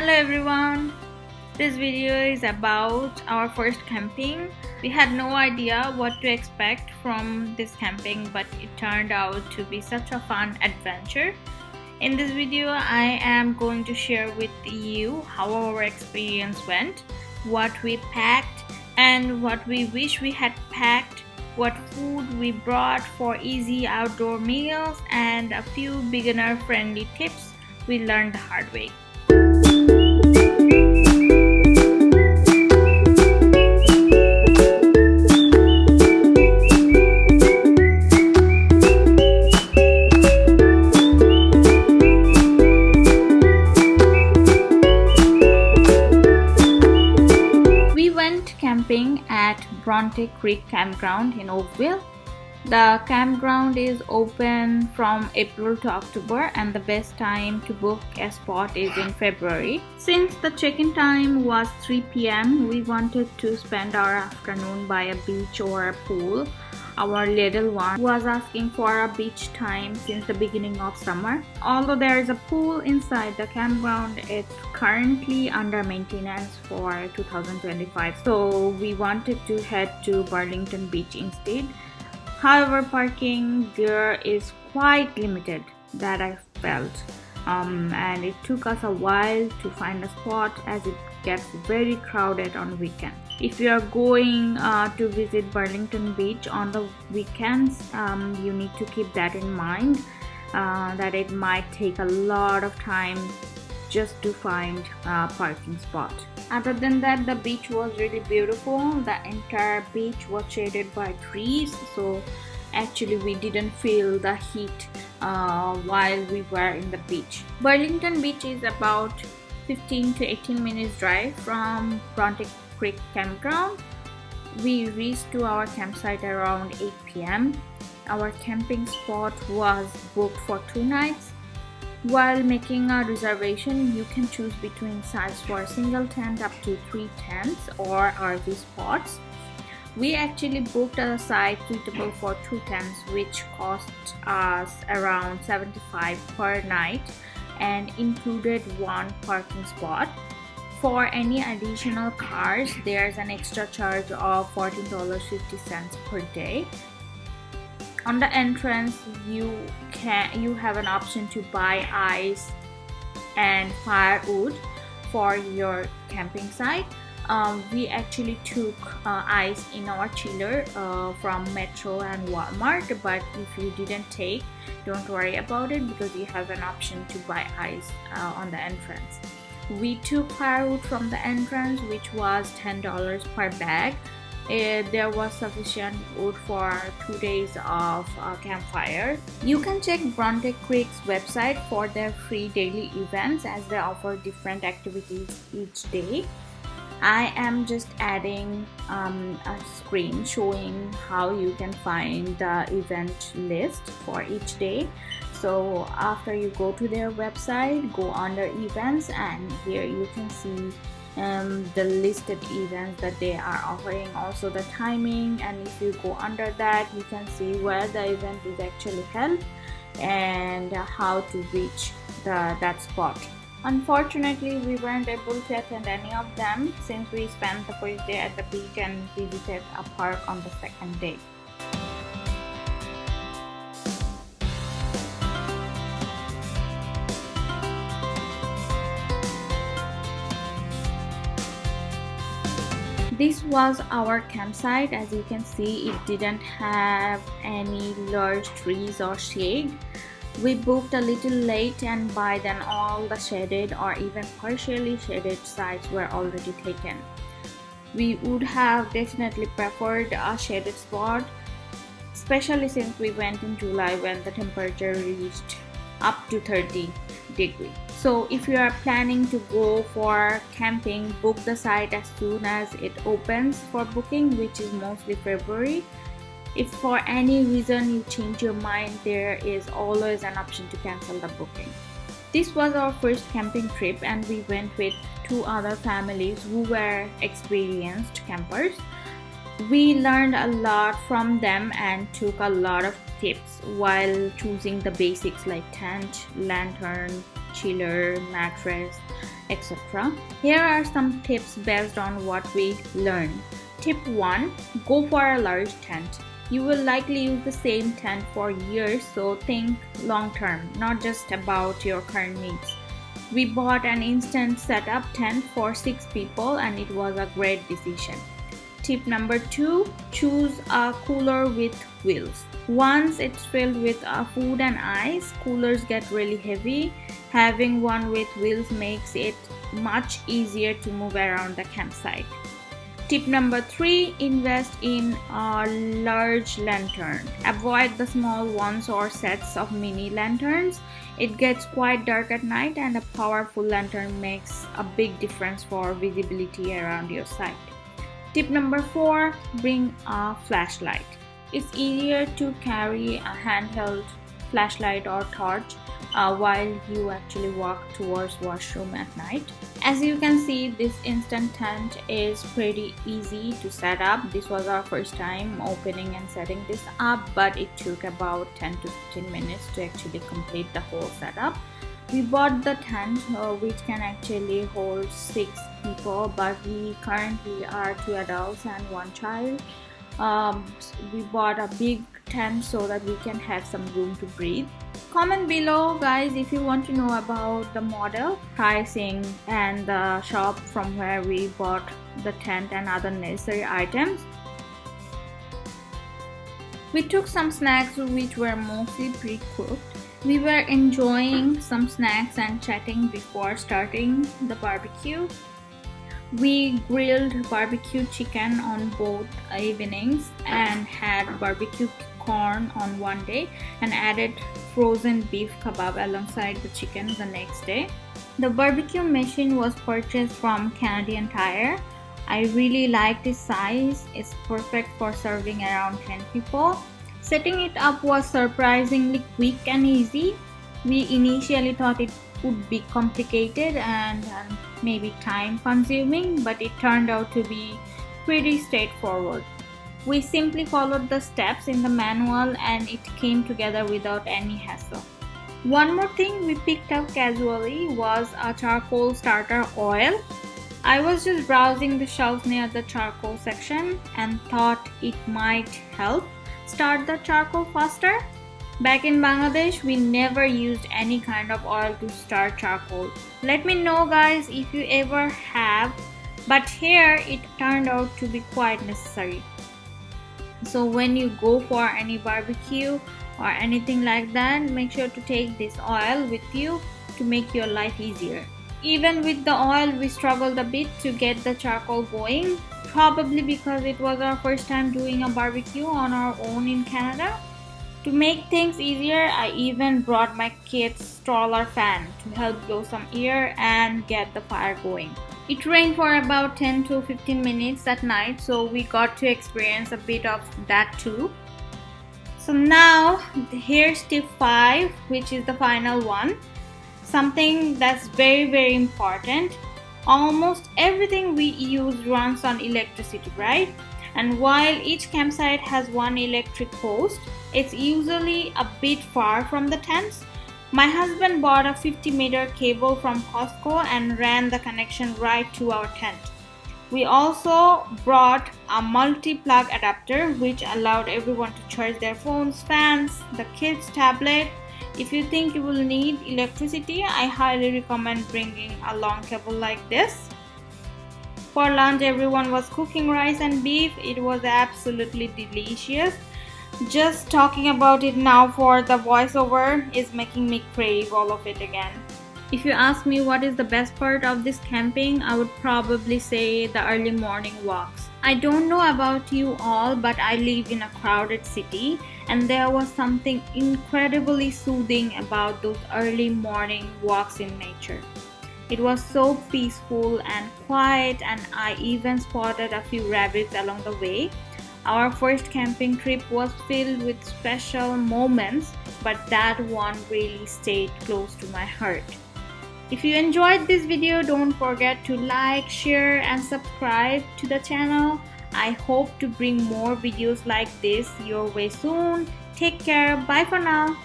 Hello everyone, this video is about our first camping. We had no idea what to expect from this camping, but it turned out to be such a fun adventure. In this video, I am going to share with you how our experience went, what we packed and what we wish we had packed, what food we brought for easy outdoor meals, and a few beginner friendly tips we learned the hard way. Camping at Bronte Creek Campground in Oakville. The campground is open from April to October, and the best time to book a spot is in February. Since the check-in time was 3 p.m., we wanted to spend our afternoon by a beach or a pool. Our little one was asking for a beach time since the beginning of summer. Although there is a pool inside the campground, it's currently under maintenance for 2025. So we wanted to head to Burlington Beach instead. However, parking there is quite limited, that I felt. And it took us a while to find a spot as it gets very crowded on weekends. If you are going to visit Burlington Beach on the weekends, you need to keep that in mind, that it might take a lot of time just to find a parking spot. Other than that, the beach was really beautiful. The entire beach was shaded by trees, so actually we didn't feel the heat while we were in the beach. Burlington Beach is about 15 to 18 minutes drive from Bronte Creek Campground. We reached to our campsite around 8 p.m. Our camping spot was booked for 2 nights. While making a reservation, you can choose between sites for a single tent up to 3 tents or RV spots. We actually booked a site suitable for 2 tents, which cost us around $75 per night and included 1 parking spot. For any additional cars, there's an extra charge of $14.50 per day. On the entrance, you have an option to buy ice and firewood for your camping site. We actually took ice in our chiller from Metro and Walmart, but if you didn't take, don't worry about it because you have an option to buy ice on the entrance. We took firewood from the entrance, which was $10 per bag. There was sufficient wood for 2 days of campfire. You can check Bronte Creek's website for their free daily events, as they offer different activities each day. I am just adding a screen showing how you can find the event list for each day. So after you go to their website, go under events, and here you can see the listed events that they are offering, also the timing, and if you go under that, you can see where the event is actually held and how to reach that spot. Unfortunately, we weren't able to attend any of them since we spent the first day at the beach and visited a park on the second day. This was our campsite. As you can see, it didn't have any large trees or shade. We booked a little late, and by then all the shaded or even partially shaded sites were already taken. We would have definitely preferred a shaded spot, especially since we went in July when the temperature reached up to 30 degrees. So if you are planning to go for camping, book the site as soon as it opens for booking, which is mostly February. If for any reason you change your mind, there is always an option to cancel the booking. This was our first camping trip, and we went with 2 other families who were experienced campers. We learned a lot from them and took a lot of tips while choosing the basics like tent, lantern, chiller, mattress, etc. Here are some tips based on what we learned. Tip 1. Go for a large tent. You will likely use the same tent for years, so think long term, not just about your current needs. We bought an instant setup tent for 6 people and it was a great decision. Tip number 2. Choose a cooler with wheels. Once it's filled with food and ice, coolers get really heavy. Having one with wheels makes it much easier to move around the campsite. Tip number 3. Invest in a large lantern. Avoid the small ones or sets of mini lanterns. It gets quite dark at night and a powerful lantern makes a big difference for visibility around your site. Tip number 4. Bring a flashlight. It's easier to carry a handheld flashlight or torch while you actually walk towards washroom at night. As you can see, this instant tent is pretty easy to set up. This was our first time opening and setting this up, but it took about 10 to 15 minutes to actually complete the whole setup. We bought the tent which can actually hold 6 people, but we currently are 2 adults and 1 child. We bought a big tent so that we can have some room to breathe. Comment below guys if you want to know about the model, pricing and the shop from where we bought the tent and other necessary items. We took some snacks which were mostly pre-cooked. We were enjoying some snacks and chatting before starting the barbecue. We grilled barbecue chicken on both evenings and had barbecue corn on one day and added frozen beef kebab alongside the chicken the next day. The barbecue machine was purchased from Canadian Tire. I really like this size. It's perfect for serving around 10 people. Setting it up was surprisingly quick and easy. We initially thought it would be complicated and maybe time consuming, but it turned out to be pretty straightforward. We simply followed the steps in the manual and it came together without any hassle. One more thing we picked up casually was a charcoal starter oil. I was just browsing the shelves near the charcoal section and thought it might help start the charcoal faster. Back in Bangladesh, we never used any kind of oil to start charcoal. Let me know guys if you ever have, but here it turned out to be quite necessary. So when you go for any barbecue or anything like that, make sure to take this oil with you to make your life easier. Even with the oil, we struggled a bit to get the charcoal going, probably because it was our first time doing a barbecue on our own in Canada. To make things easier, I even brought my kid's stroller fan to help blow some air and get the fire going. It rained for about 10 to 15 minutes at night, so we got to experience a bit of that too. So now here's tip 5, which is the final one. Something that's very important. Almost everything we use runs on electricity, right? And while each campsite has one electric post, it's usually a bit far from the tents. My husband bought a 50-meter cable from Costco and ran the connection right to our tent. We also brought a multi-plug adapter which allowed everyone to charge their phones, fans, the kids' tablet. If you think you will need electricity, I highly recommend bringing a long cable like this. For lunch, everyone was cooking rice and beef. It was absolutely delicious. Just talking about it now for the voiceover is making me crave all of it again. If you ask me what is the best part of this camping, I would probably say the early morning walks. I don't know about you all, but I live in a crowded city and there was something incredibly soothing about those early morning walks in nature. It was so peaceful and quiet, and I even spotted a few rabbits along the way. Our first camping trip was filled with special moments, but that one really stayed close to my heart. If you enjoyed this video, don't forget to like, share and subscribe to the channel. I hope to bring more videos like this your way soon. Take care. Bye for now.